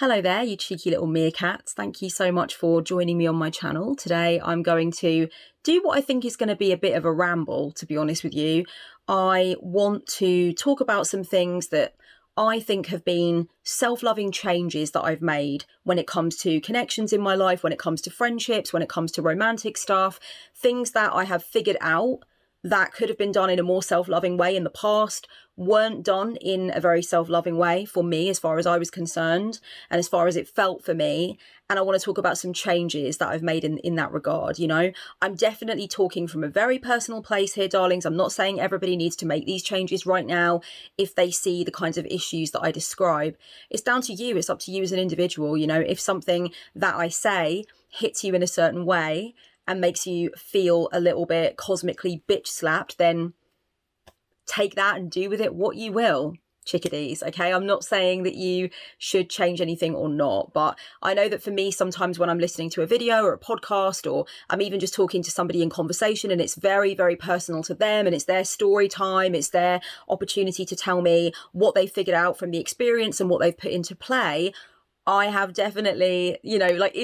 Hello there, you cheeky little meerkats. Thank you so much for joining me on my channel. Today I'm going to do what I think is going to be a bit of a ramble, to be honest with you. I want to talk about some things that I think have been self-loving changes that I've made when it comes to connections in my life, when it comes to friendships, when it comes to romantic stuff, things that I have figured out that could have been done in a more self-loving way in the past, weren't done in a very self-loving way for me as far as I was concerned and as far as it felt for me. And I want to talk about some changes that I've made in that regard. You know, I'm definitely talking from a very personal place here, darlings. I'm not saying everybody needs to make these changes right now if they see the kinds of issues that I describe. It's down to you. It's up to you as an individual. You know, if something that I say hits you in a certain way and makes you feel a little bit cosmically bitch slapped, then take that and do with it what you will, chickadees, okay? I'm not saying that you should change anything or not, but I know that for me, sometimes when I'm listening to a video or a podcast, or I'm even just talking to somebody in conversation and it's very, very personal to them and it's their story time, it's their opportunity to tell me what they figured out from the experience and what they've put into play, I have definitely, you know, like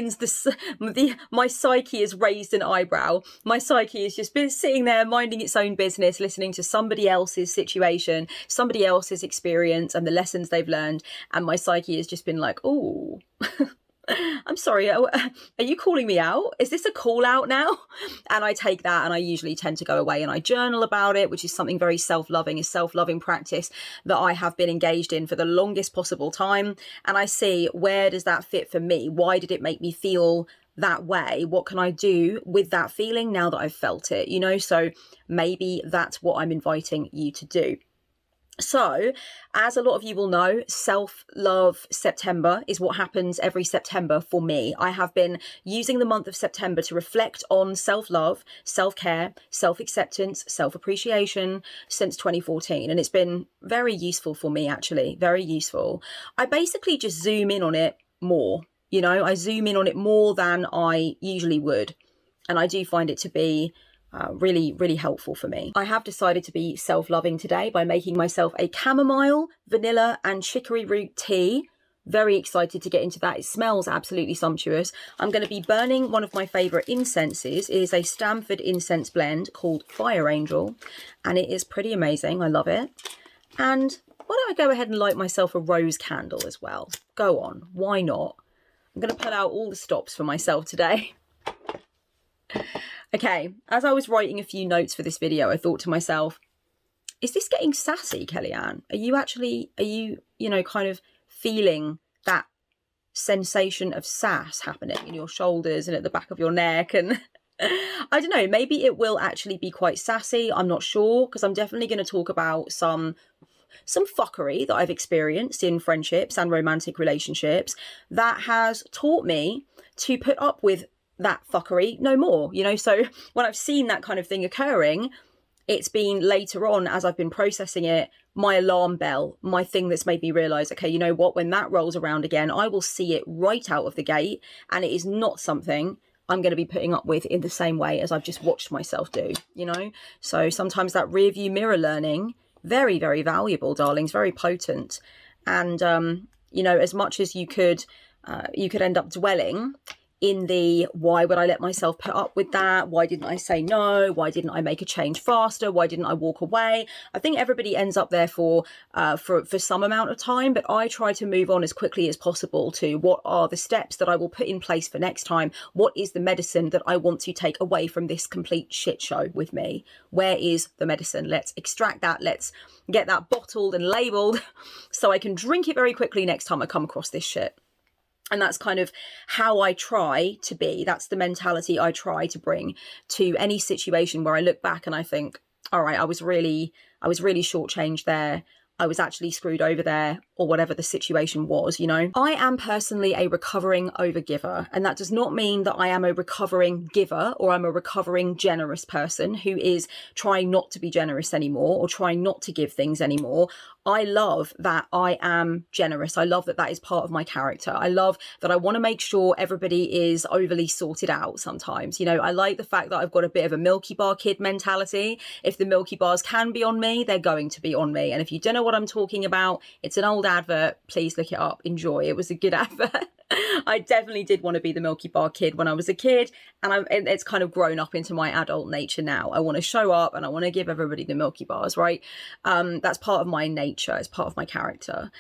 my psyche has raised an eyebrow. My psyche has just been sitting there minding its own business, listening to somebody else's situation, somebody else's experience and the lessons they've learned. And my psyche has just been like, oh, I'm sorry, are you calling me out? Is this a call out now? And I take that and I usually tend to go away and I journal about it, which is something very self-loving, a self-loving practice that I have been engaged in for the longest possible time. And I see, where does that fit for me? Why did it make me feel that way? What can I do with that feeling now that I've felt it? You know, so maybe that's what I'm inviting you to do. So, as a lot of you will know, Self-Love September is what happens every September for me. I have been using the month of September to reflect on self-love, self-care, self-acceptance, self-appreciation since 2014. And it's been very useful for me, actually, very useful. I basically just zoom in on it more. You know, I zoom in on it more than I usually would. And I do find it to be really, really helpful for me. I have decided to be self-loving today by making myself a chamomile, vanilla and chicory root tea. Very excited to get into that. It smells absolutely sumptuous. I'm going to be burning one of my favourite incenses. It is a Stanford incense blend called Fire Angel, and it is pretty amazing. I love it. And why don't I go ahead and light myself a rose candle as well? Go on, why not? I'm going to pull out all the stops for myself today. Okay, as I was writing a few notes for this video, I thought to myself, is this getting sassy, Kellyanne? Are you, you know, kind of feeling that sensation of sass happening in your shoulders and at the back of your neck? And I don't know, maybe it will actually be quite sassy. I'm not sure, because I'm definitely going to talk about some fuckery that I've experienced in friendships and romantic relationships that has taught me to put up with that fuckery no more, you know. So when I've seen that kind of thing occurring, it's been later on, as I've been processing it, my alarm bell, my thing that's made me realize, okay, you know what, when that rolls around again, I will see it right out of the gate, and it is not something I'm going to be putting up with in the same way as I've just watched myself do, you know. So sometimes that rear view mirror learning, very, very valuable, darlings, very potent. And you know, as much as you could end up dwelling in the, why would I let myself put up with that? Why didn't I say no? Why didn't I make a change faster? Why didn't I walk away? I think everybody ends up there for some amount of time, but I try to move on as quickly as possible to what are the steps that I will put in place for next time? What is the medicine that I want to take away from this complete shit show with me? Where is the medicine? Let's extract that. Let's get that bottled and labeled so I can drink it very quickly next time I come across this shit. And that's kind of how I try to be. That's the mentality I try to bring to any situation where I look back and I think, all right, I was really shortchanged there. I was actually screwed over there, or whatever the situation was, you know. I am personally a recovering overgiver, and that does not mean that I am a recovering giver or I'm a recovering generous person who is trying not to be generous anymore or trying not to give things anymore. I love that I am generous. I love that that is part of my character. I love that I want to make sure everybody is overly sorted out sometimes. You know, I like the fact that I've got a bit of a Milky Bar kid mentality. If the Milky Bars can be on me, they're going to be on me. And if you don't know what I'm talking about, it's an old old advert. Please look it up. Enjoy. It was a good advert. I definitely did want to be the Milky Bar kid when I was a kid, and it's kind of grown up into my adult nature now. I want to show up and I want to give everybody the Milky Bars, right? That's part of my nature. It's part of my character.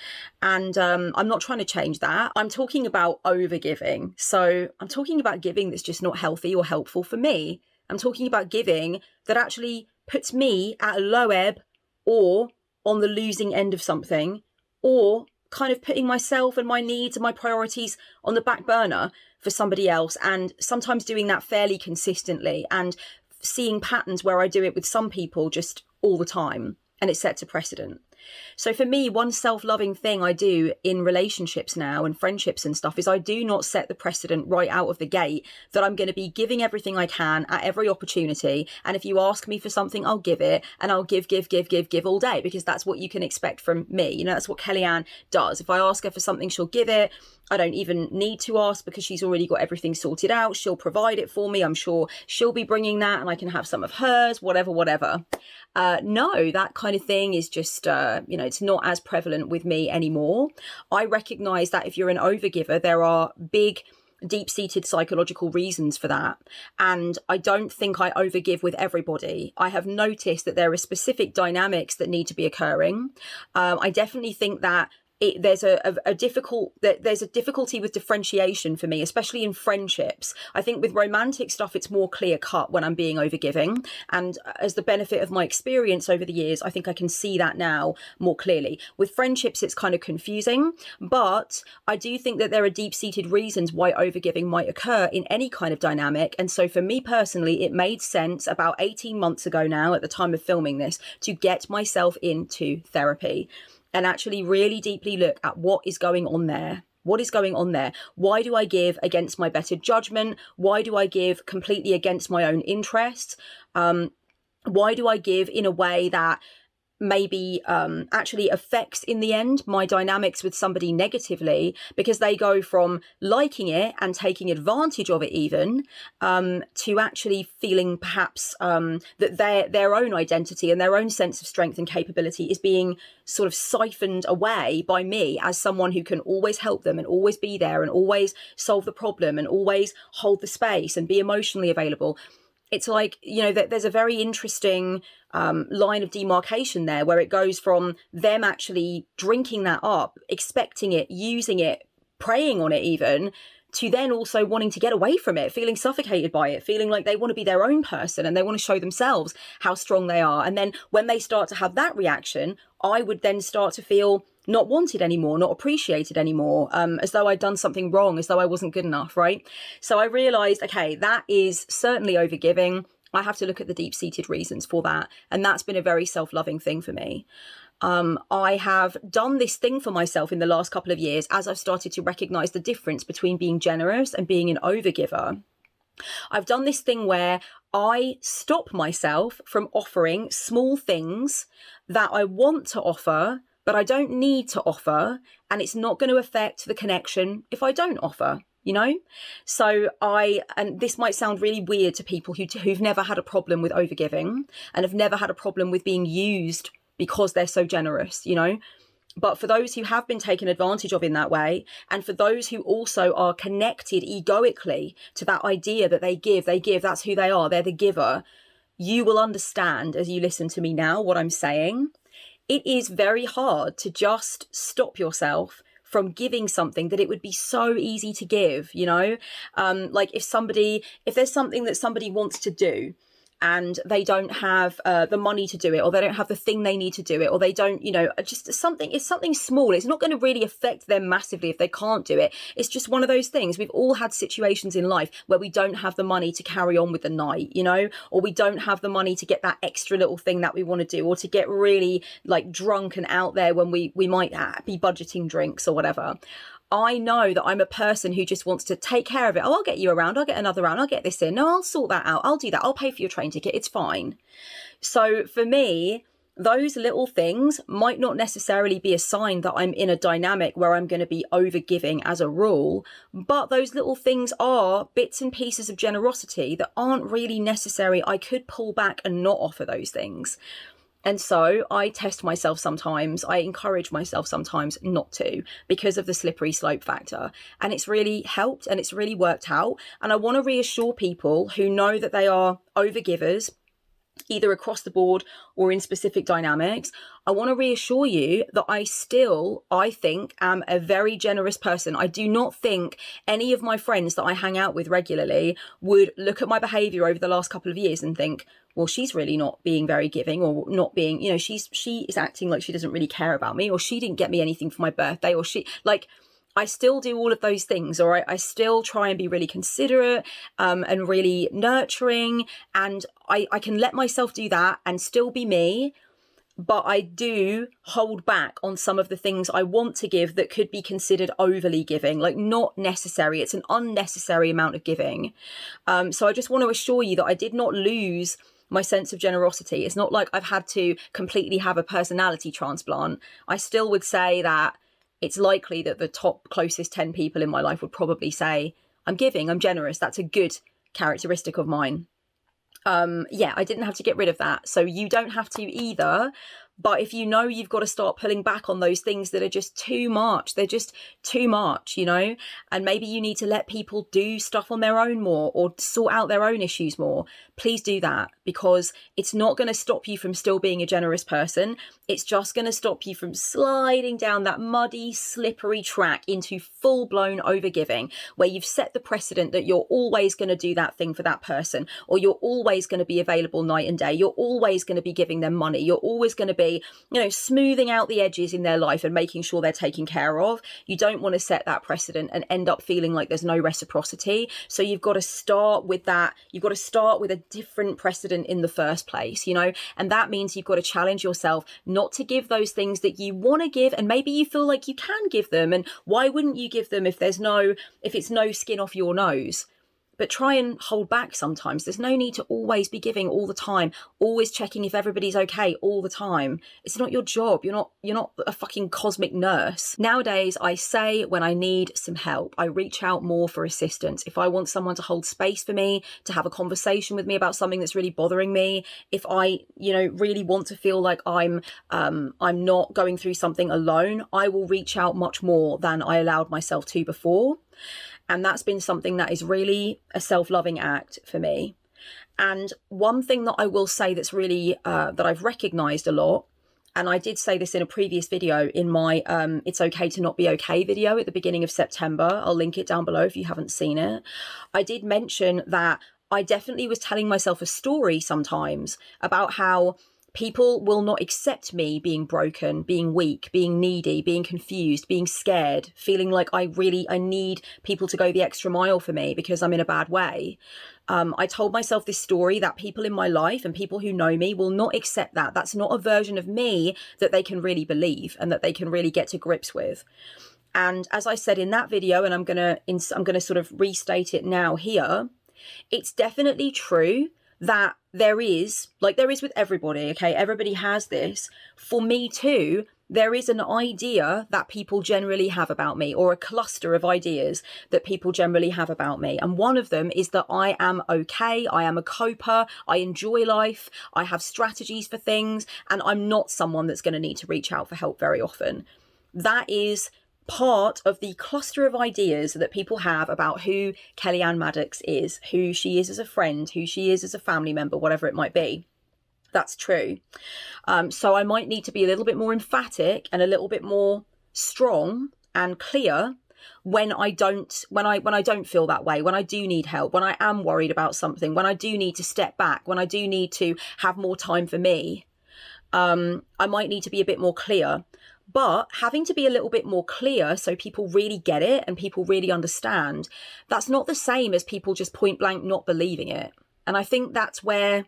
And I'm not trying to change that. I'm talking about overgiving. So I'm talking about giving that's just not healthy or helpful for me. I'm talking about giving that actually puts me at a low ebb or on the losing end of something, or kind of putting myself and my needs and my priorities on the back burner for somebody else, and sometimes doing that fairly consistently and seeing patterns where I do it with some people just all the time, and it sets a precedent. So for me, one self-loving thing I do in relationships now and friendships and stuff is I do not set the precedent right out of the gate that I'm going to be giving everything I can at every opportunity. And if you ask me for something, I'll give it, and I'll give all day, because that's what you can expect from me. You know, that's what Kellyanne does. If I ask her for something, she'll give it. I don't even need to ask because she's already got everything sorted out. She'll provide it for me. I'm sure she'll be bringing that and I can have some of hers, whatever. No, that kind of thing is just, it's not as prevalent with me anymore. I recognize that if you're an overgiver, there are big, deep-seated psychological reasons for that. And I don't think I overgive with everybody. I have noticed that there are specific dynamics that need to be occurring. I definitely think that there's a difficulty with differentiation for me, especially in friendships. I think with romantic stuff, it's more clear cut when I'm being overgiving. And as the benefit of my experience over the years, I think I can see that now more clearly. With friendships, it's kind of confusing, but I do think that there are deep-seated reasons why overgiving might occur in any kind of dynamic. And so for me personally, it made sense about 18 months ago now, at the time of filming this, to get myself into therapy and actually really deeply look at what is going on there. What is going on there? Why do I give against my better judgment? Why do I give completely against my own interests? Why do I give in a way that maybe actually affects in the end my dynamics with somebody negatively, because they go from liking it and taking advantage of it even to actually feeling perhaps that their own identity and their own sense of strength and capability is being sort of siphoned away by me as someone who can always help them and always be there and always solve the problem and always hold the space and be emotionally available. It's like, there's a very interesting line of demarcation there where it goes from them actually drinking that up, expecting it, using it, preying on it even, to then also wanting to get away from it, feeling suffocated by it, feeling like they want to be their own person and they want to show themselves how strong they are. And then when they start to have that reaction, I would then start to feel not wanted anymore, not appreciated anymore, as though I'd done something wrong, as though I wasn't good enough, right? So I realised, okay, that is certainly overgiving. I have to look at the deep-seated reasons for that. And that's been a very self-loving thing for me. I have done this thing for myself in the last couple of years as I've started to recognise the difference between being generous and being an overgiver. I've done this thing where I stop myself from offering small things that I want to offer, but I don't need to offer, and it's not going to affect the connection if I don't offer. So and this might sound really weird to people who've never had a problem with overgiving and have never had a problem with being used because they're so generous, But for those who have been taken advantage of in that way, and for those who also are connected egoically to that idea that they give, that's who they are, they're the giver, you will understand as you listen to me now what I'm saying. It is very hard to just stop yourself from giving something that it would be so easy to give, like if there's something that somebody wants to do and they don't have the money to do it, or they don't have the thing they need to do it, or they don't, just it's something small. It's not going to really affect them massively if they can't do it. It's just one of those things. We've all had situations in life where we don't have the money to carry on with the night, or we don't have the money to get that extra little thing that we want to do, or to get really like drunk and out there when we might be budgeting drinks or whatever. I know that I'm a person who just wants to take care of it. Oh, I'll get you a round. I'll get another round. I'll get this in. No, I'll sort that out. I'll do that. I'll pay for your train ticket. It's fine. So for me, those little things might not necessarily be a sign that I'm in a dynamic where I'm going to be overgiving as a rule, but those little things are bits and pieces of generosity that aren't really necessary. I could pull back and not offer those things. And so I test myself sometimes, I encourage myself sometimes not to, because of the slippery slope factor. And it's really helped and it's really worked out. And I want to reassure people who know that they are overgivers, either across the board or in specific dynamics. I want to reassure you that I think, am a very generous person. I do not think any of my friends that I hang out with regularly would look at my behavior over the last couple of years and think, well, she's really not being very giving, or not being, she is acting like she doesn't really care about me, or she didn't get me anything for my birthday, or I still do all of those things, or I still try and be really considerate and really nurturing, and I can let myself do that and still be me, but I do hold back on some of the things I want to give that could be considered overly giving, like not necessary. It's an unnecessary amount of giving. So I just want to assure you that I did not lose my sense of generosity. It's not like I've had to completely have a personality transplant. I still would say that it's likely that the top closest 10 people in my life would probably say, I'm giving, I'm generous. That's a good characteristic of mine. I didn't have to get rid of that. So you don't have to either. But if you know you've got to start pulling back on those things that are just too much, they're just too much, and maybe you need to let people do stuff on their own more or sort out their own issues more, please do that, because it's not going to stop you from still being a generous person. It's just going to stop you from sliding down that muddy, slippery track into full-blown overgiving, where you've set the precedent that you're always going to do that thing for that person, or you're always going to be available night and day. You're always going to be giving them money. You're always going to be smoothing out the edges in their life and making sure they're taken care of. You don't want to set that precedent and end up feeling like there's no reciprocity. So you've got to start with that. You've got to start with a different precedent in the first place, and that means you've got to challenge yourself not to give those things that you want to give, and maybe you feel like you can give them, and why wouldn't you give them if it's no skin off your nose? But try and hold back sometimes. There's no need to always be giving all the time, always checking if everybody's okay all the time. It's not your job. You're not a fucking cosmic nurse. Nowadays, I say when I need some help, I reach out more for assistance. If I want someone to hold space for me, to have a conversation with me about something that's really bothering me, if I, really want to feel like I'm not going through something alone, I will reach out much more than I allowed myself to before. And that's been something that is really a self-loving act for me. And one thing that I will say that's really, that I've recognized a lot, and I did say this in a previous video in my It's Okay to Not Be Okay video at the beginning of September. I'll link it down below if you haven't seen it. I did mention that I definitely was telling myself a story sometimes about how people will not accept me being broken, being weak, being needy, being confused, being scared, feeling like I need people to go the extra mile for me because I'm in a bad way. I told myself this story that people in my life and people who know me will not accept that. That's not a version of me that they can really believe and that they can really get to grips with. And as I said in that video, and I'm gonna sort of restate it now here, it's definitely true that there is with everybody, okay? Everybody has this. For me too, there is an idea that people generally have about me, or a cluster of ideas that people generally have about me. And one of them is that I am okay, I am a coper, I enjoy life, I have strategies for things, and I'm not someone that's going to need to reach out for help very often. That is part of the cluster of ideas that people have about who Kellyanne Maddox is, who she is as a friend, who she is as a family member, whatever it might be. That's true. So I might need to be a little bit more emphatic and a little bit more strong and clear when I don't feel that way, when I do need help, when I am worried about something, when I do need to step back, when I do need to have more time for me. I might need to be a bit more clear. But having to be a little bit more clear so people really get it and people really understand, that's not the same as people just point blank not believing it. And I think that's where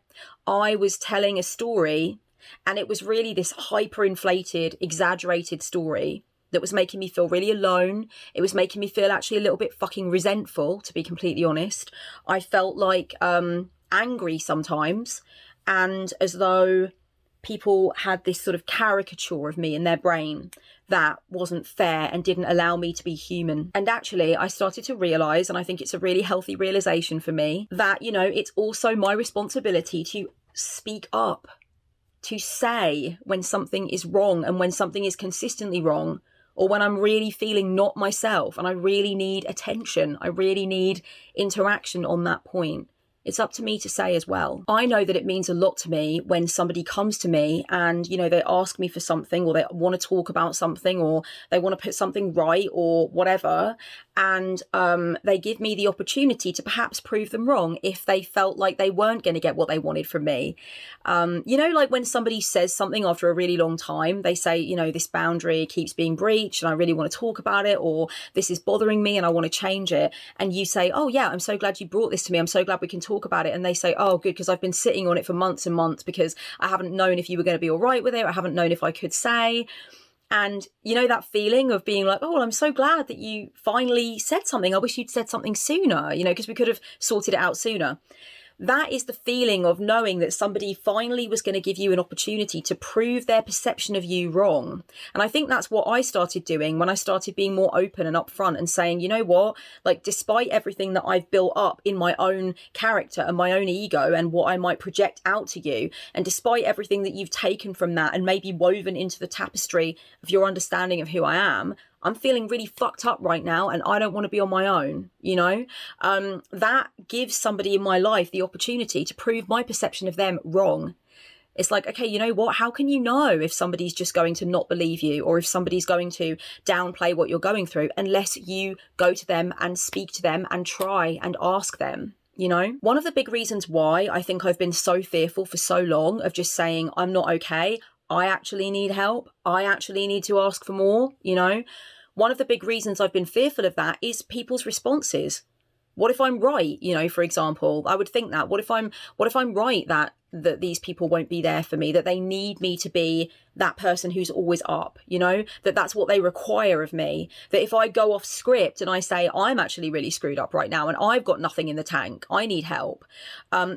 I was telling a story, and it was really this hyperinflated, exaggerated story that was making me feel really alone. It was making me feel actually a little bit fucking resentful, to be completely honest. I felt like angry sometimes, and as though people had this sort of caricature of me in their brain that wasn't fair and didn't allow me to be human. And actually, I started to realise, and I think it's a really healthy realisation for me, that, it's also my responsibility to speak up, to say when something is wrong and when something is consistently wrong, or when I'm really feeling not myself and I really need attention, I really need interaction on that point. It's up to me to say as well. I know that it means a lot to me when somebody comes to me and, you know, they ask me for something, or they want to talk about something, or they want to put something right or whatever. And they give me the opportunity to perhaps prove them wrong if they felt like they weren't going to get what they wanted from me. You know, like when somebody says something after a really long time, they say, you know, this boundary keeps being breached and I really want to talk about it, or this is bothering me and I want to change it. And you say, oh yeah, I'm so glad you brought this to me. I'm so glad we can talk about it. And they say, oh good, because I've been sitting on it for months and months because I haven't known if you were going to be all right with it. I haven't known if I could say. And you know, that feeling of being like, oh, well, I'm so glad that you finally said something. I wish you'd said something sooner, you know, because we could have sorted it out sooner. That is the feeling of knowing that somebody finally was going to give you an opportunity to prove their perception of you wrong. And I think that's what I started doing when I started being more open and upfront and saying, you know what, like, despite everything that I've built up in my own character and my own ego and what I might project out to you, and despite everything that you've taken from that and maybe woven into the tapestry of your understanding of who I am, I'm feeling really fucked up right now and I don't want to be on my own, you know? That gives somebody in my life the opportunity to prove my perception of them wrong. It's like, okay, you know what? How can you know if somebody's just going to not believe you, or if somebody's going to downplay what you're going through, unless you go to them and speak to them and try and ask them? You know, one of the big reasons why I think I've been so fearful for so long of just saying, I'm not okay, I actually need help, I actually need to ask for more, you know, one of the big reasons I've been fearful of that is people's responses. What if I'm right? You know, for example, I would think that, what if I'm right that these people won't be there for me, that they need me to be that person who's always up, you know, that's what they require of me, that if I go off script and I say, I'm actually really screwed up right now and I've got nothing in the tank, I need help.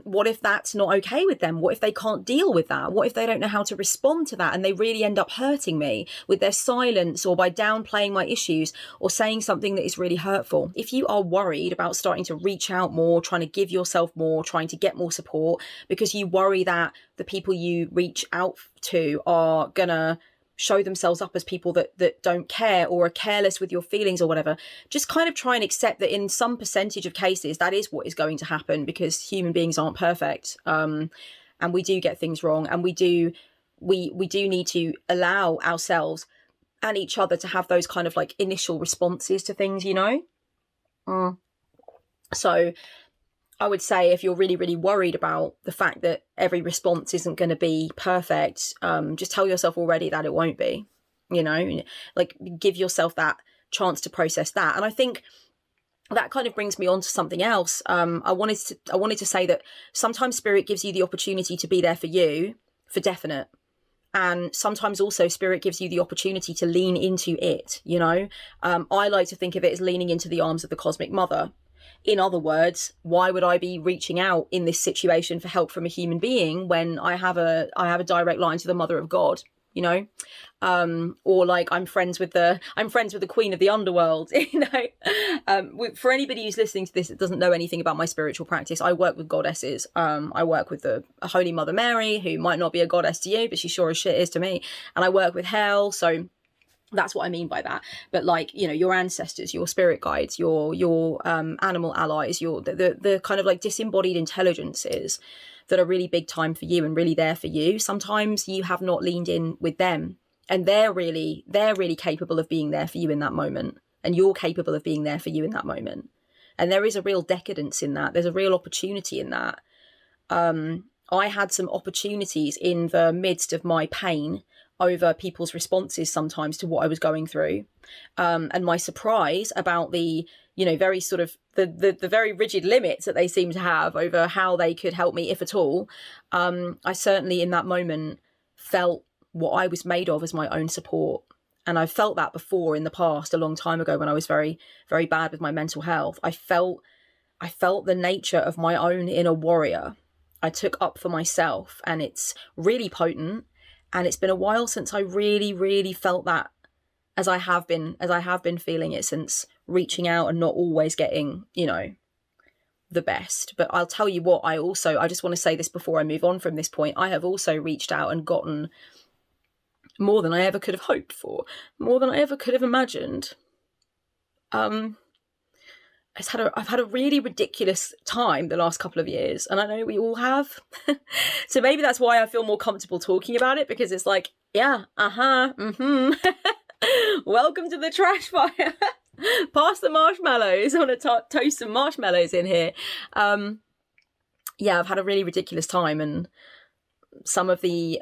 What if that's not okay with them? What if they can't deal with that? What if they don't know how to respond to that and they really end up hurting me with their silence, or by downplaying my issues, or saying something that is really hurtful? If you are worried about starting to reach out more, trying to give yourself more, trying to get more support, because you worry that the people you reach out to are gonna show themselves up as people that don't care or are careless with your feelings or whatever, just kind of try and accept that in some percentage of cases that is what is going to happen, because human beings aren't perfect, and we do get things wrong, and we do need to allow ourselves and each other to have those kind of like initial responses to things, you know. So I would say, if you're really, really worried about the fact that every response isn't going to be perfect, just tell yourself already that it won't be, you know, like give yourself that chance to process that. And I think that kind of brings me on to something else. I wanted to say that sometimes spirit gives you the opportunity to be there for you, for definite. And sometimes also spirit gives you the opportunity to lean into it, you know. I like to think of it as leaning into the arms of the cosmic mother. In other words, why would I be reaching out in this situation for help from a human being when I have a direct line to the mother of God, you know? Or like I'm friends with the queen of the underworld, you know? For anybody who's listening to this that doesn't know anything about my spiritual practice, I work with goddesses. I work with the Holy Mother Mary, who might not be a goddess to you, but she sure as shit is to me. And I work with Hel, so that's what I mean by that. But like, you know, your ancestors, your spirit guides, your animal allies, the kind of like disembodied intelligences that are really big time for you and really there for you. Sometimes you have not leaned in with them, and they're really capable of being there for you in that moment, and you're capable of being there for you in that moment. And there is a real decadence in that. There's a real opportunity in that. I had some opportunities in the midst of my pain over people's responses sometimes to what I was going through, and my surprise about the, you know, very sort of the very rigid limits that they seem to have over how they could help me, if at all. I certainly in that moment felt what I was made of as my own support. And I've felt that before in the past, a long time ago, when I was very, very bad with my mental health. I felt the nature of my own inner warrior. I took up for myself, and it's really potent. And it's been a while since I really, really felt that as I have been feeling it since reaching out and not always getting, you know, the best. But I'll tell you what, I just want to say this before I move on from this point. I have also reached out and gotten more than I ever could have hoped for, more than I ever could have imagined. I've had a really ridiculous time the last couple of years, and I know we all have. So maybe that's why I feel more comfortable talking about it, because it's like, yeah, welcome to the trash fire. Pass the marshmallows. I want to toast some marshmallows in here. I've had a really ridiculous time, and some of the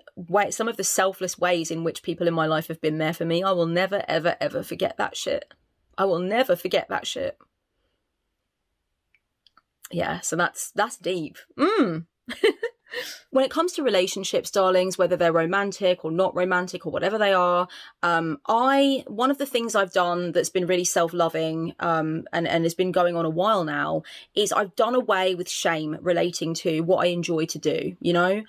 selfless ways in which people in my life have been there for me, I will never, ever, ever forget that shit. I will never forget that shit. Yeah, so that's deep. When it comes to relationships, darlings, whether they're romantic or not romantic or whatever they are, one of the things I've done that's been really self-loving, and has been going on a while now, is I've done away with shame relating to what I enjoy to do. You know,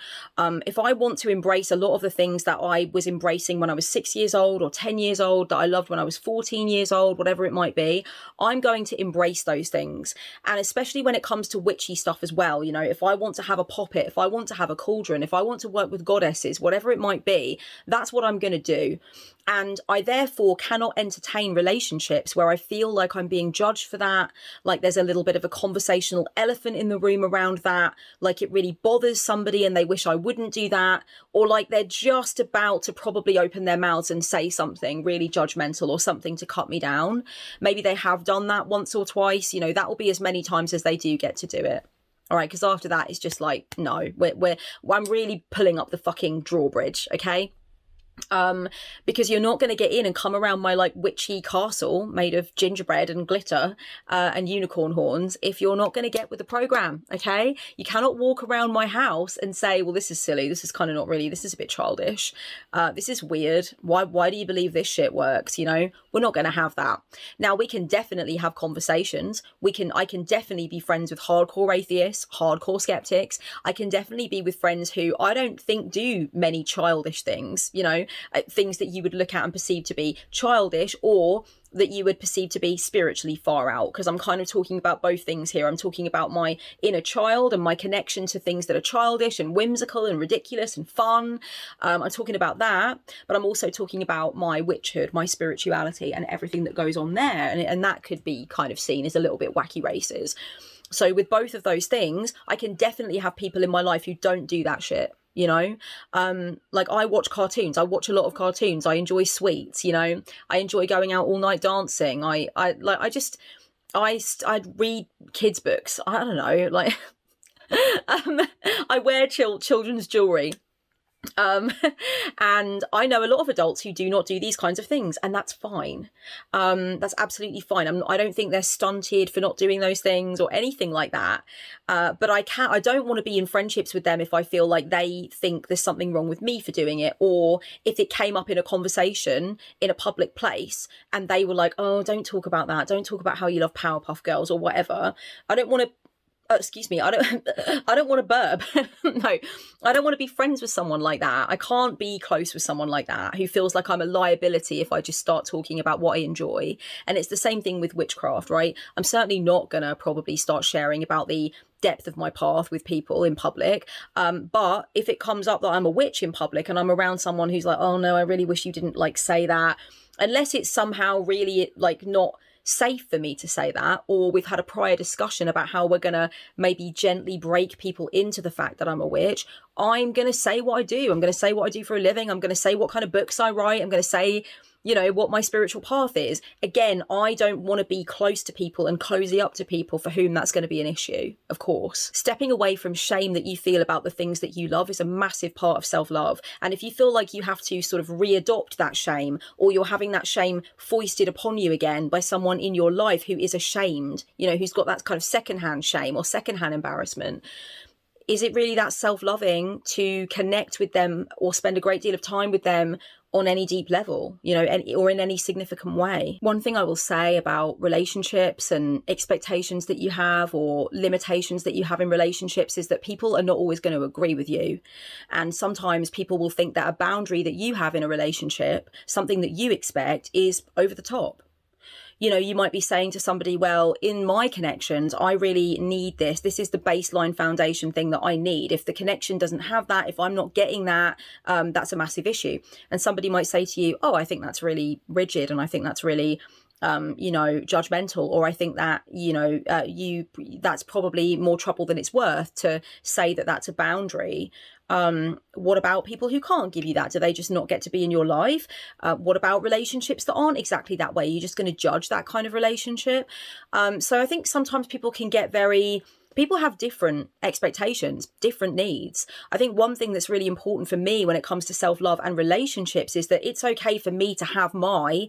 if I want to embrace a lot of the things that I was embracing when I was 6 years old or 10 years old, that I loved when I was 14 years old, whatever it might be, I'm going to embrace those things. And especially when it comes to witchy stuff as well, you know, if I want to have a poppet, if I want to have a cauldron, if I want to work with goddesses, whatever it might be, that's what I'm going to do. And I therefore cannot entertain relationships where I feel like I'm being judged for that, like there's a little bit of a conversational elephant in the room around that, like it really bothers somebody and they wish I wouldn't do that, or like they're just about to probably open their mouths and say something really judgmental or something to cut me down. Maybe they have done that once or twice, you know, that will be as many times as they do get to do it. All right, because after that, it's just like, no, I'm really pulling up the fucking drawbridge, okay? Because you're not going to get in and come around my like witchy castle made of gingerbread and glitter and unicorn horns if you're not going to get with the program. Okay, you cannot walk around my house and say, well, this is silly, this is kind of not really, this is a bit childish, this is weird, why do you believe this shit works? You know, we're not going to have that. Now we can definitely have conversations. I can definitely be friends with hardcore atheists, hardcore skeptics. I can definitely be with friends who I don't think do many childish things, you know, things that you would look at and perceive to be childish, or that you would perceive to be spiritually far out, because I'm kind of talking about both things here. I'm talking about my inner child and my connection to things that are childish and whimsical and ridiculous and fun. I'm talking about that, but I'm also talking about my witchhood, my spirituality, and everything that goes on there, and that could be kind of seen as a little bit wacky races. So with both of those things, I can definitely have people in my life who don't do that shit. You know, like I watch cartoons. I watch a lot of cartoons. I enjoy sweets. You know, I enjoy going out all night dancing. I read kids' books. I don't know, like I wear children's jewelry. And I know a lot of adults who do not do these kinds of things, and that's fine. That's absolutely fine. I don't think they're stunted for not doing those things or anything like that. But I don't want to be in friendships with them if I feel like they think there's something wrong with me for doing it, or if it came up in a conversation in a public place and they were like, oh, don't talk about that. Don't talk about how you love Powerpuff Girls or whatever. I don't want to excuse me, I don't want to burp. No, I don't want to be friends with someone like that. I can't be close with someone like that who feels like I'm a liability if I just start talking about what I enjoy. And it's the same thing with witchcraft, right? I'm certainly not going to probably start sharing about the depth of my path with people in public. But if it comes up that I'm a witch in public and I'm around someone who's like, oh no, I really wish you didn't like say that, unless it's somehow really like not safe for me to say that, or we've had a prior discussion about how we're going to maybe gently break people into the fact that I'm a witch, I'm going to say what I do. I'm going to say what I do for a living. I'm going to say what kind of books I write. I'm going to say, you know, what my spiritual path is. Again, I don't want to be close to people and cozy up to people for whom that's going to be an issue, of course. Stepping away from shame that you feel about the things that you love is a massive part of self-love. And if you feel like you have to sort of readopt that shame, or you're having that shame foisted upon you again by someone in your life who is ashamed, you know, who's got that kind of secondhand shame or secondhand embarrassment, is it really that self-loving to connect with them or spend a great deal of time with them on any deep level, you know, or in any significant way? One thing I will say about relationships and expectations that you have or limitations that you have in relationships is that people are not always going to agree with you. And sometimes people will think that a boundary that you have in a relationship, something that you expect, is over the top. You know, you might be saying to somebody, well, in my connections, I really need this. This is the baseline foundation thing that I need. If the connection doesn't have that, if I'm not getting that, that's a massive issue. And somebody might say to you, oh, I think that's really rigid. And I think that's really, judgmental, or I think that, that's probably more trouble than it's worth to say that that's a boundary. What about people who can't give you that? Do they just not get to be in your life? What about relationships that aren't exactly that way? You're just going to judge that kind of relationship. So I think sometimes people have different expectations, different needs. I think one thing that's really important for me when it comes to self-love and relationships is that it's okay for me to have my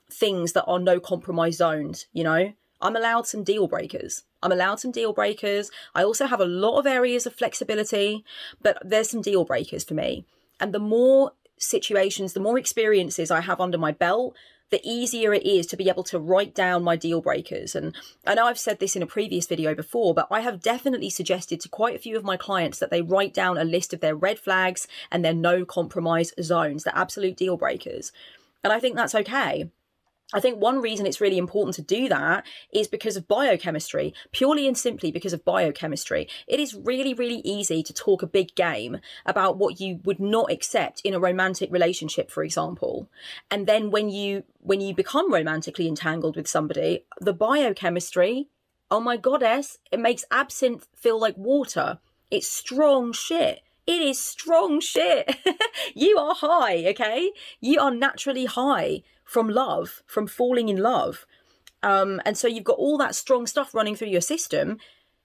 things that are no compromise zones. I'm allowed some deal breakers. I also have a lot of areas of flexibility, but there's some deal breakers for me. And the more situations, the more experiences I have under my belt, the easier it is to be able to write down my deal breakers. And I know I've said this in a previous video before, but I have definitely suggested to quite a few of my clients that they write down a list of their red flags and their no compromise zones, the absolute deal breakers. And I think that's okay. I think one reason it's really important to do that is because of biochemistry, purely and simply because of biochemistry. It is really, really easy to talk a big game about what you would not accept in a romantic relationship, for example. And then when you become romantically entangled with somebody, the biochemistry, oh my goddess, it makes absinthe feel like water. It's strong shit. It is strong shit. You are high, okay? You are naturally high from love, from falling in love. And so you've got all that strong stuff running through your system.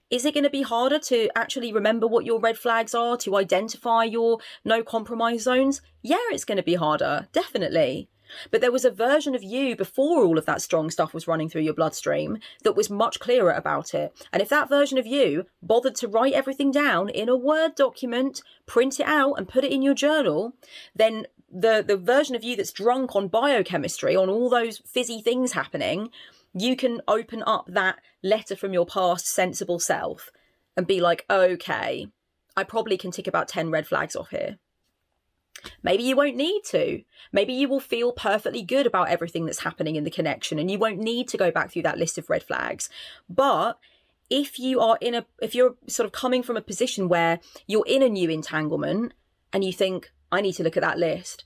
Is it going to be harder to actually remember what your red flags are, to identify your no compromise zones? Yeah, it's going to be harder, definitely. But there was a version of you before all of that strong stuff was running through your bloodstream that was much clearer about it. And if that version of you bothered to write everything down in a Word document, print it out and put it in your journal, then the version of you that's drunk on biochemistry, on all those fizzy things happening, you can open up that letter from your past sensible self and be like, okay, I probably can tick about 10 red flags off here. Maybe you won't need to. Maybe you will feel perfectly good about everything that's happening in the connection and you won't need to go back through that list of red flags. But if you're sort of coming from a position where you're in a new entanglement and you think, I need to look at that list,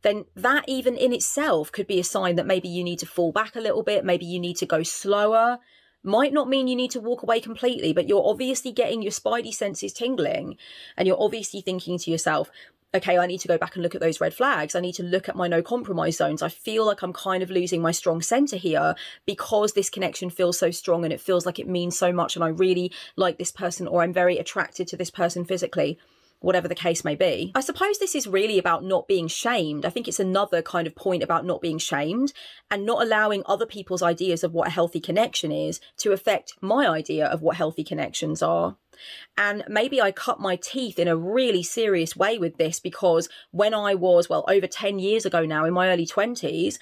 then that even in itself could be a sign that maybe you need to fall back a little bit. Maybe you need to go slower. Might not mean you need to walk away completely, but you're obviously getting your spidey senses tingling and you're obviously thinking to yourself, okay, I need to go back and look at those red flags. I need to look at my no compromise zones. I feel like I'm kind of losing my strong center here because this connection feels so strong and it feels like it means so much and I really like this person or I'm very attracted to this person physically, whatever the case may be. I suppose this is really about not being shamed. I think it's another kind of point about not being shamed and not allowing other people's ideas of what a healthy connection is to affect my idea of what healthy connections are. And maybe I cut my teeth in a really serious way with this because when I was, over 10 years ago now, in my early 20s,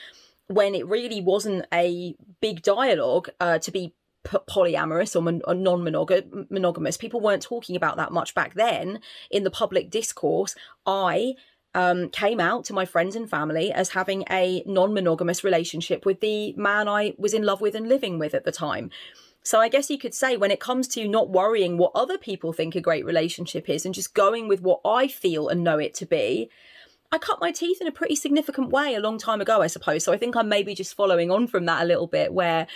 when it really wasn't a big dialogue to be polyamorous or non-monogamous, people weren't talking about that much back then in the public discourse. I came out to my friends and family as having a non-monogamous relationship with the man I was in love with and living with at the time. So I guess you could say when it comes to not worrying what other people think a great relationship is and just going with what I feel and know it to be, I cut my teeth in a pretty significant way a long time ago, I suppose. So I think I'm maybe just following on from that a little bit, where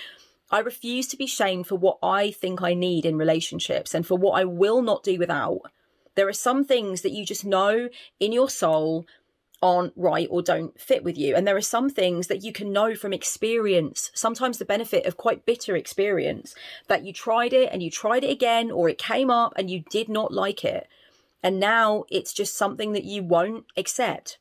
I refuse to be shamed for what I think I need in relationships and for what I will not do without. There are some things that you just know in your soul aren't right or don't fit with you. And there are some things that you can know from experience, sometimes the benefit of quite bitter experience, that you tried it and you tried it again, or it came up and you did not like it. And now it's just something that you won't accept.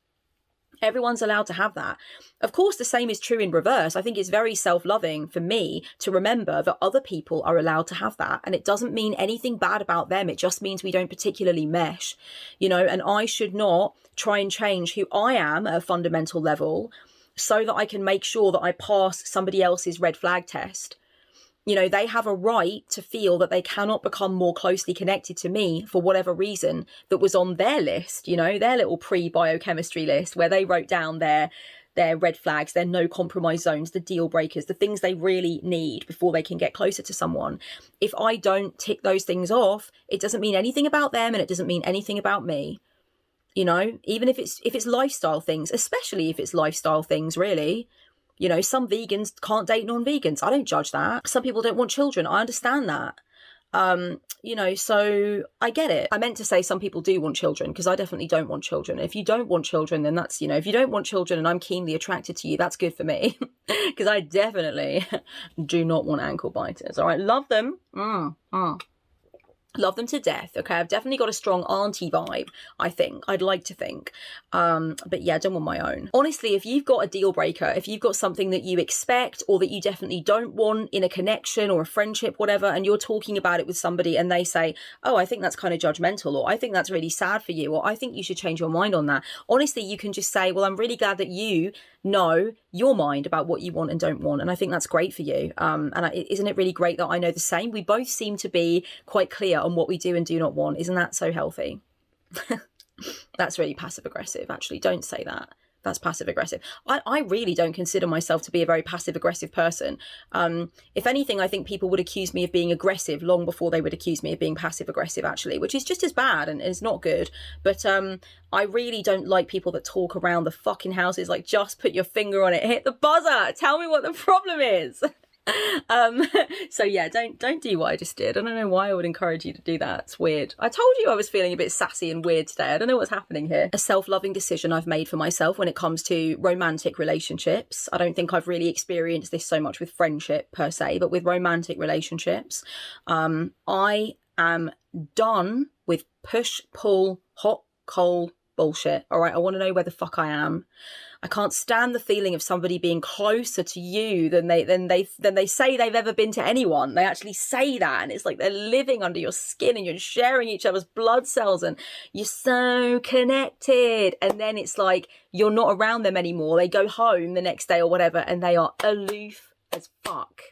Everyone's allowed to have that. Of course, the same is true in reverse. I think it's very self-loving for me to remember that other people are allowed to have that. And it doesn't mean anything bad about them. It just means we don't particularly mesh, and I should not try and change who I am at a fundamental level so that I can make sure that I pass somebody else's red flag test. They have a right to feel that they cannot become more closely connected to me for whatever reason that was on their list, their little pre-biochemistry list where they wrote down their their red flags, their no compromise zones, the deal breakers, the things they really need before they can get closer to someone. If I don't tick those things off, it doesn't mean anything about them and it doesn't mean anything about me. You know, even if it's lifestyle things, especially if it's lifestyle things, really. You know, some vegans can't date non-vegans. I don't judge that. Some people don't want children. I understand that. You know, so I get it. I meant to say some people do want children, because I definitely don't want children. If you don't want children, then that's, you know, if you don't want children and I'm keenly attracted to you, that's good for me. Because I definitely do not want ankle biters. All right, love them. Love them to death. Okay, I've definitely got a strong auntie vibe, I think. I'd like to think. But yeah, I don't want my own. Honestly, if you've got a deal breaker, if you've got something that you expect or that you definitely don't want in a connection or a friendship, whatever, and you're talking about it with somebody and they say, oh, I think that's kind of judgmental, or I think that's really sad for you, or I think you should change your mind on that. Honestly, you can just say, well, I'm really glad that you know your mind about what you want and don't want. And I think that's great for you. Isn't it really great that I know the same? We both seem to be quite clear on what we do and do not want. Isn't that so healthy? That's really passive aggressive. Actually, don't say that. That's passive aggressive. I really don't consider myself to be a very passive aggressive person. If anything, I think people would accuse me of being aggressive long before they would accuse me of being passive aggressive, actually, which is just as bad and is not good. But I really don't like people that talk around the fucking houses, like, just put your finger on it, hit the buzzer, tell me what the problem is. So yeah, don't do what I just did. I don't know why I would encourage you to do that. It's weird. I told you I was feeling a bit sassy and weird today. I don't know what's happening here. A self-loving decision I've made for myself when it comes to romantic relationships. I don't think I've really experienced this so much with friendship per se, but with romantic relationships, I am done with push, pull, hot, cold bullshit. All right, I want to know where the fuck I am. I can't stand the feeling of somebody being closer to you than they say they've ever been to anyone. They actually say that, and it's like they're living under your skin and you're sharing each other's blood cells and you're so connected. And then it's like you're not around them anymore. They go home the next day or whatever and they are aloof as fuck.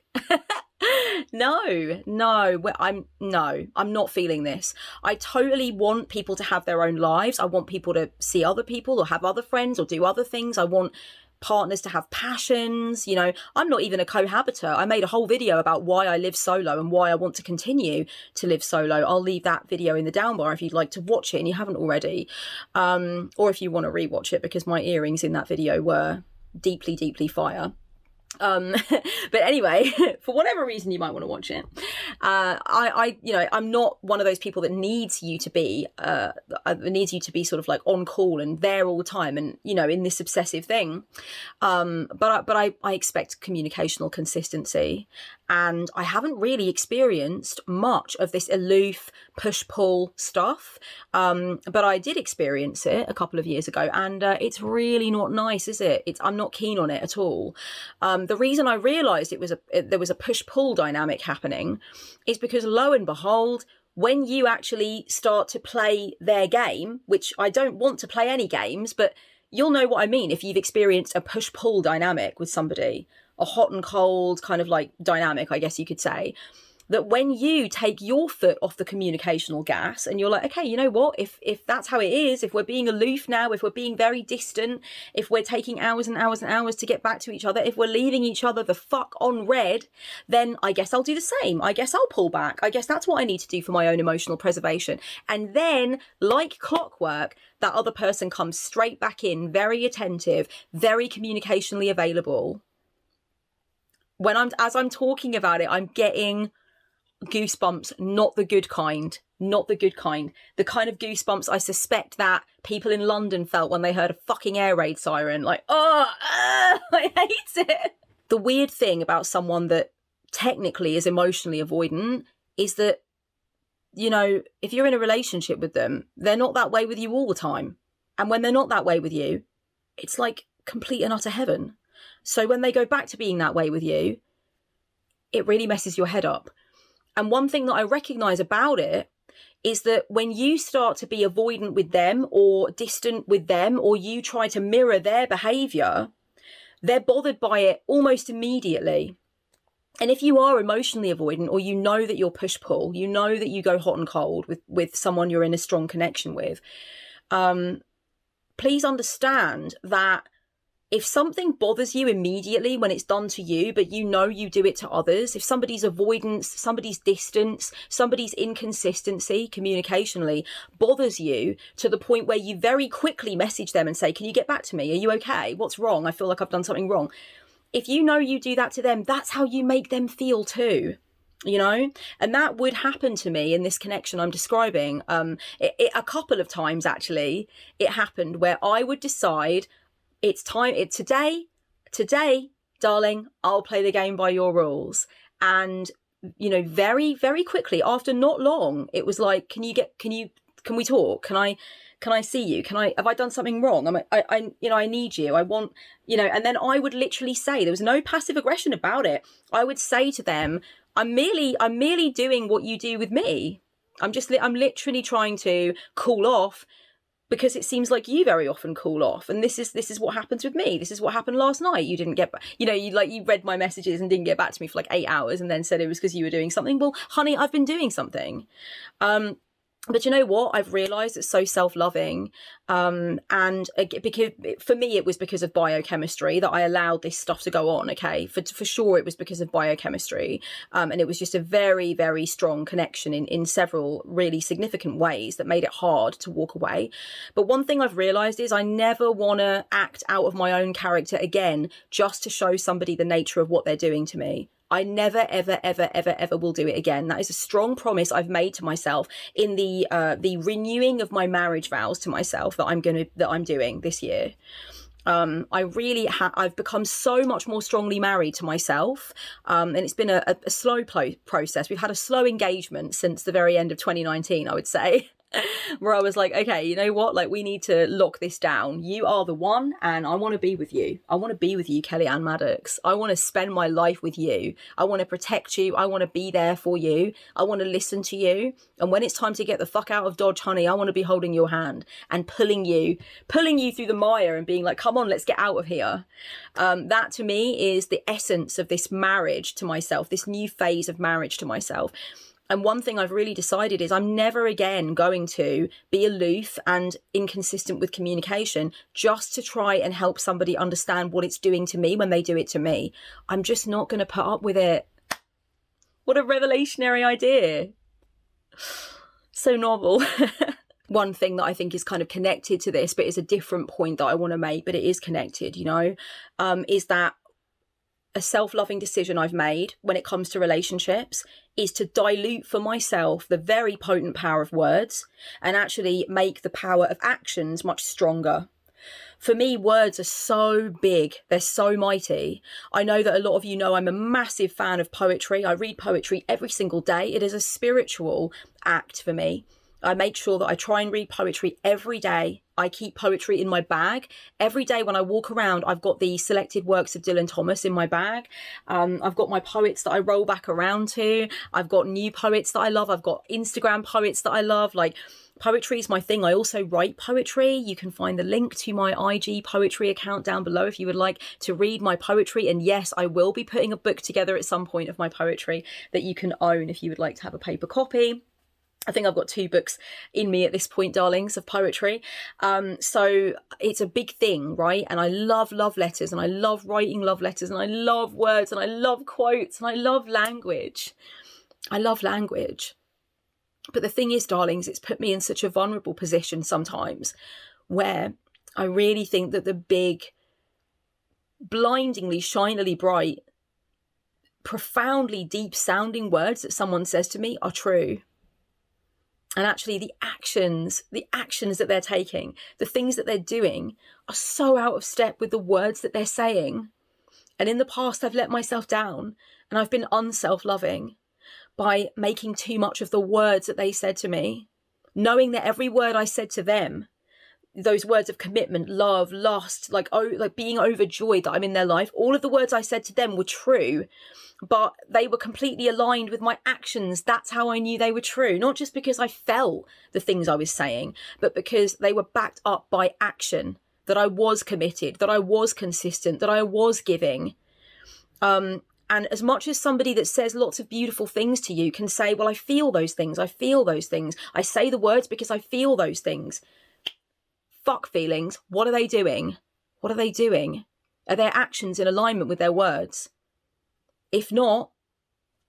No, I'm not feeling this. I totally want people to have their own lives. I want people to see other people or have other friends or do other things. I want partners to have passions. You know, I'm not even a cohabiter. I made a whole video about why I live solo and why I want to continue to live solo. I'll leave that video in the down bar if you'd like to watch it and you haven't already. Or if you want to rewatch it, because my earrings in that video were deeply, deeply fire. But anyway, for whatever reason you might want to watch it, I'm not one of those people that needs you to be sort of like on call and there all the time and, you know, in this obsessive thing. But I expect communicational consistency, and I haven't really experienced much of this aloof push-pull stuff. But I did experience it a couple of years ago, and it's really not nice, is it? I'm not keen on it at all. The reason I realised there was a push-pull dynamic happening is because, lo and behold, when you actually start to play their game, which I don't want to play any games, but you'll know what I mean if you've experienced a push-pull dynamic with somebody, a hot and cold kind of like dynamic, I guess you could say, that when you take your foot off the communicational gas and you're like, okay, you know what, if that's how it is, if we're being aloof now, if we're being very distant, if we're taking hours and hours and hours to get back to each other, if we're leaving each other the fuck on red, then I guess I'll do the same. I guess I'll pull back. I guess that's what I need to do for my own emotional preservation. And then, like clockwork, that other person comes straight back in, very attentive, very communicationally available. As I'm talking about it, I'm getting goosebumps, not the good kind, the kind of goosebumps I suspect that people in London felt when they heard a fucking air raid siren, like, I hate it. The weird thing about someone that technically is emotionally avoidant is that, you know, if you're in a relationship with them, they're not that way with you all the time. And when they're not that way with you, it's like complete and utter heaven. So when they go back to being that way with you, it really messes your head up. And one thing that I recognise about it is that when you start to be avoidant with them or distant with them, or you try to mirror their behaviour, they're bothered by it almost immediately. And if you are emotionally avoidant, or you know that you're push-pull, you know that you go hot and cold with someone you're in a strong connection with, please understand that if something bothers you immediately when it's done to you, but you know you do it to others, if somebody's avoidance, somebody's distance, somebody's inconsistency communicationally bothers you to the point where you very quickly message them and say, can you get back to me? Are you okay? What's wrong? I feel like I've done something wrong. If you know you do that to them, that's how you make them feel too. You know, and that would happen to me in this connection I'm describing. A couple of times, actually, it happened where I would decide it's time, today, darling, I'll play the game by your rules. And, you know, very, very quickly, after not long, it was like, can we talk? Can I see you? Have I done something wrong? I need you. I want, and then I would literally say, there was no passive aggression about it. I would say to them, I'm merely doing what you do with me. I'm literally trying to cool off because it seems like you very often cool off. And this is what happens with me. This is what happened last night. You didn't get back, you read my messages and didn't get back to me for like 8 hours and then said it was because you were doing something. Well, honey, I've been doing something. But you know what? I've realised it's so self-loving. And because for me, it was because of biochemistry that I allowed this stuff to go on. Okay. For sure, it was because of biochemistry. And it was just a very, very strong connection in several really significant ways that made it hard to walk away. But one thing I've realised is I never want to act out of my own character again, just to show somebody the nature of what they're doing to me. I never, ever, ever, ever, ever will do it again. That is a strong promise I've made to myself in the renewing of my marriage vows to myself that I'm doing this year. I've become so much more strongly married to myself. And it's been a slow process. We've had a slow engagement since the very end of 2019, I would say. Where I was like, okay, you know what? Like, we need to lock this down. You are the one, and I want to be with you. I want to be with you, Kellyanne Maddox. I want to spend my life with you. I want to protect you. I want to be there for you. I want to listen to you. And when it's time to get the fuck out of Dodge, honey, I want to be holding your hand and pulling you through the mire and being like, come on, let's get out of here. That to me is the essence of this marriage to myself, this new phase of marriage to myself. And one thing I've really decided is I'm never again going to be aloof and inconsistent with communication just to try and help somebody understand what it's doing to me when they do it to me. I'm just not going to put up with it. What a revelationary idea. So novel. One thing that I think is kind of connected to this, but is a different point that I want to make, but it is connected, is that a self-loving decision I've made when it comes to relationships is to dilute for myself the very potent power of words and actually make the power of actions much stronger. For me, words are so big. They're so mighty. I know that a lot of you know I'm a massive fan of poetry. I read poetry every single day. It is a spiritual act for me. I make sure that I try and read poetry every day. I keep poetry in my bag. Every day when I walk around, I've got the selected works of Dylan Thomas in my bag. I've got my poets that I roll back around to. I've got new poets that I love. I've got Instagram poets that I love. Like, poetry is my thing. I also write poetry. You can find the link to my IG poetry account down below if you would like to read my poetry. And yes, I will be putting a book together at some point of my poetry that you can own if you would like to have a paper copy. I think I've got 2 books in me at this point, darlings, of poetry. So it's a big thing, right? And I love love letters, and I love writing love letters, and I love words, and I love quotes, and I love language. I love language. But the thing is, darlings, it's put me in such a vulnerable position sometimes where I really think that the big, blindingly, shinily bright, profoundly deep sounding words that someone says to me are true. And actually the actions that they're taking, the things that they're doing are so out of step with the words that they're saying. And in the past, I've let myself down and I've been unself-loving by making too much of the words that they said to me, knowing that every word I said to them, those words of commitment, love, lust, like being overjoyed that I'm in their life, all of the words I said to them were true, but they were completely aligned with my actions. That's how I knew they were true. Not just because I felt the things I was saying, but because they were backed up by action, that I was committed, that I was consistent, that I was giving. And as much as somebody that says lots of beautiful things to you can say, well, I feel those things. I feel those things. I say the words because I feel those things. Fuck feelings. What are they doing? What are they doing? Are their actions in alignment with their words? If not,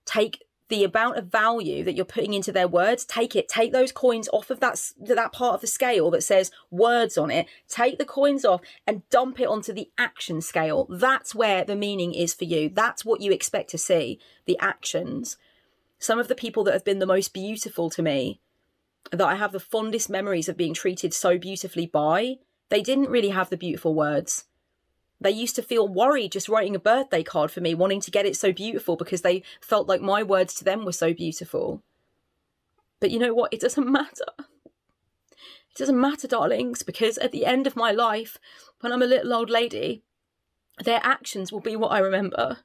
take the amount of value that you're putting into their words, take those coins off of that part of the scale that says words on it, take the coins off and dump it onto the action scale. That's where the meaning is for you. That's what you expect to see, the actions. Some of the people that have been the most beautiful to me, that I have the fondest memories of being treated so beautifully by, they didn't really have the beautiful words. They used to feel worried just writing a birthday card for me, wanting to get it so beautiful because they felt like my words to them were so beautiful. But you know what? It doesn't matter. It doesn't matter, darlings, because at the end of my life, when I'm a little old lady, their actions will be what I remember.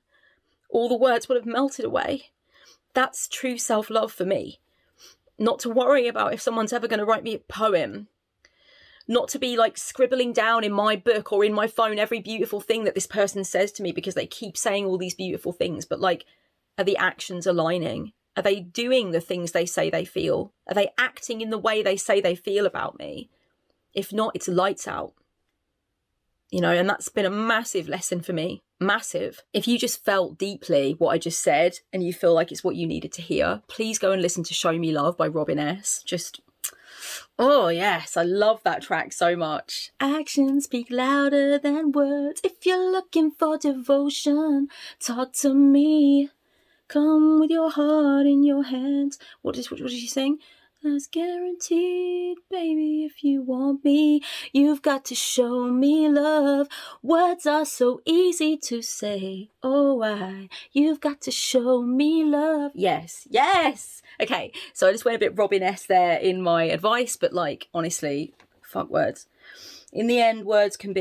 All the words will have melted away. That's true self-love for me. Not to worry about if someone's ever going to write me a poem. Not to be like scribbling down in my book or in my phone every beautiful thing that this person says to me because they keep saying all these beautiful things. But like, are the actions aligning? Are they doing the things they say they feel? Are they acting in the way they say they feel about me? If not, it's lights out. You know, and that's been a massive lesson for me. Massive. If you just felt deeply what I just said and you feel like it's what you needed to hear, please go and listen to Show Me Love by Robin S. Oh yes, I love that track so much. Actions speak louder than words. If you're looking for devotion, talk to me. Come with your heart in your hands. What did she sing? That's guaranteed, baby, if you want me. You've got to show me love. Words are so easy to say. Oh, why? You've got to show me love. Yes, yes. Okay, so I just went a bit Robin S there in my advice, but like, honestly, fuck words. In the end, words are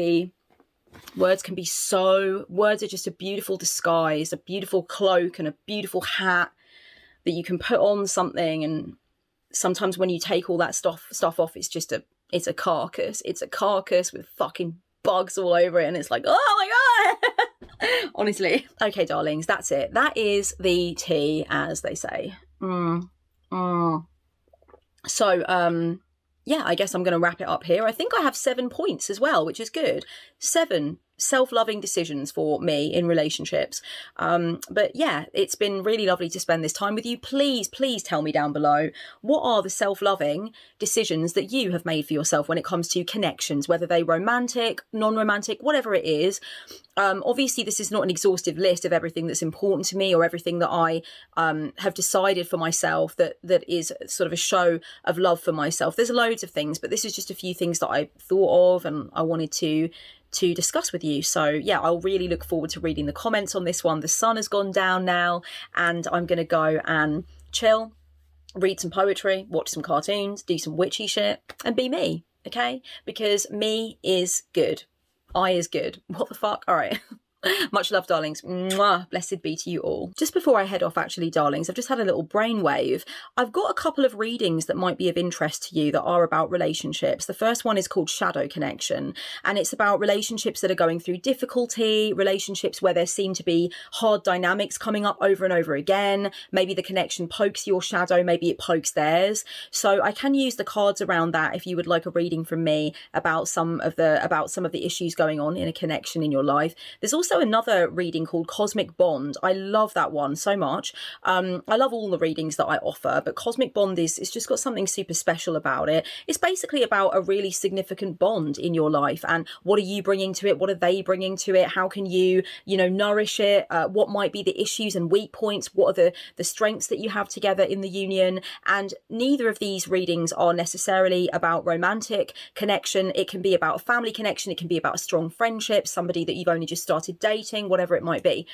just a beautiful disguise, a beautiful cloak and a beautiful hat that you can put on something. And sometimes when you take all that stuff off, it's a carcass. It's a carcass with fucking bugs all over it. And it's like, oh my God. Honestly. Okay, darlings, that's it. That is the tea, as they say. So, yeah, I guess I'm going to wrap it up here. I think I have 7 points as well, which is good. 7 self-loving decisions for me in relationships. But yeah, it's been really lovely to spend this time with you. Please tell me down below, what are the self-loving decisions that you have made for yourself when it comes to connections, whether they romantic, non-romantic, whatever it is. Obviously, this is not an exhaustive list of everything that's important to me or everything that I have decided for myself that is sort of a show of love for myself. There's loads of things, but this is just a few things that I thought of and I wanted to discuss with you. So yeah, I'll really look forward to reading the comments on this one. The sun has gone down now and I'm going to go and chill, read some poetry, watch some cartoons, do some witchy shit and be me, okay? Because me is good. I is good. What the fuck? All right. Much love, darlings. Mwah. Blessed be to you all. Just before I head off, actually, darlings, I've just had a little brainwave. I've got a couple of readings that might be of interest to you that are about relationships. The first one is called Shadow Connection, and it's about relationships that are going through difficulty, relationships where there seem to be hard dynamics coming up over and over again. Maybe the connection pokes your shadow, maybe it pokes theirs. So I can use the cards around that if you would like a reading from me about some of the issues going on in a connection in your life. There's also another reading called Cosmic Bond. I love that one so much. I love all the readings that I offer, but Cosmic Bond it's just got something super special about it. It's basically about a really significant bond in your life and what are you bringing to it? What are they bringing to it? How can you nourish it? What might be the issues and weak points? What are the strengths that you have together in the union? And neither of these readings are necessarily about romantic connection. It can be about a family connection. It can be about a strong friendship, somebody that you've only just started dating, whatever it might be.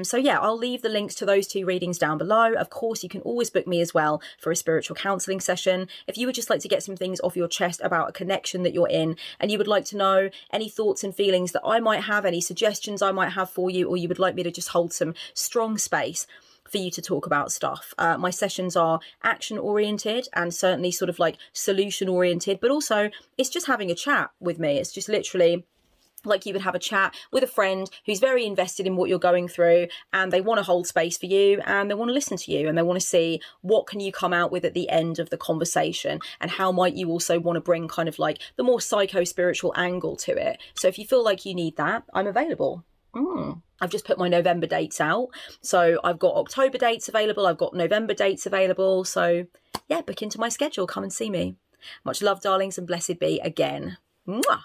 So yeah, I'll leave the links to those 2 readings down below. Of course, you can always book me as well for a spiritual counselling session. If you would just like to get some things off your chest about a connection that you're in and you would like to know any thoughts and feelings that I might have, any suggestions I might have for you, or you would like me to just hold some strong space for you to talk about stuff. My sessions are action oriented and certainly sort of like solution oriented, but also it's just having a chat with me. It's just literally like you would have a chat with a friend who's very invested in what you're going through, and they want to hold space for you, and they want to listen to you, and they want to see what can you come out with at the end of the conversation, and how might you also want to bring kind of like the more psycho-spiritual angle to it. So if you feel like you need that, I'm available. I've just put my November dates out. So I've got October dates available. I've got November dates available. So yeah, book into my schedule. Come and see me. Much love, darlings, and blessed be again. Mwah.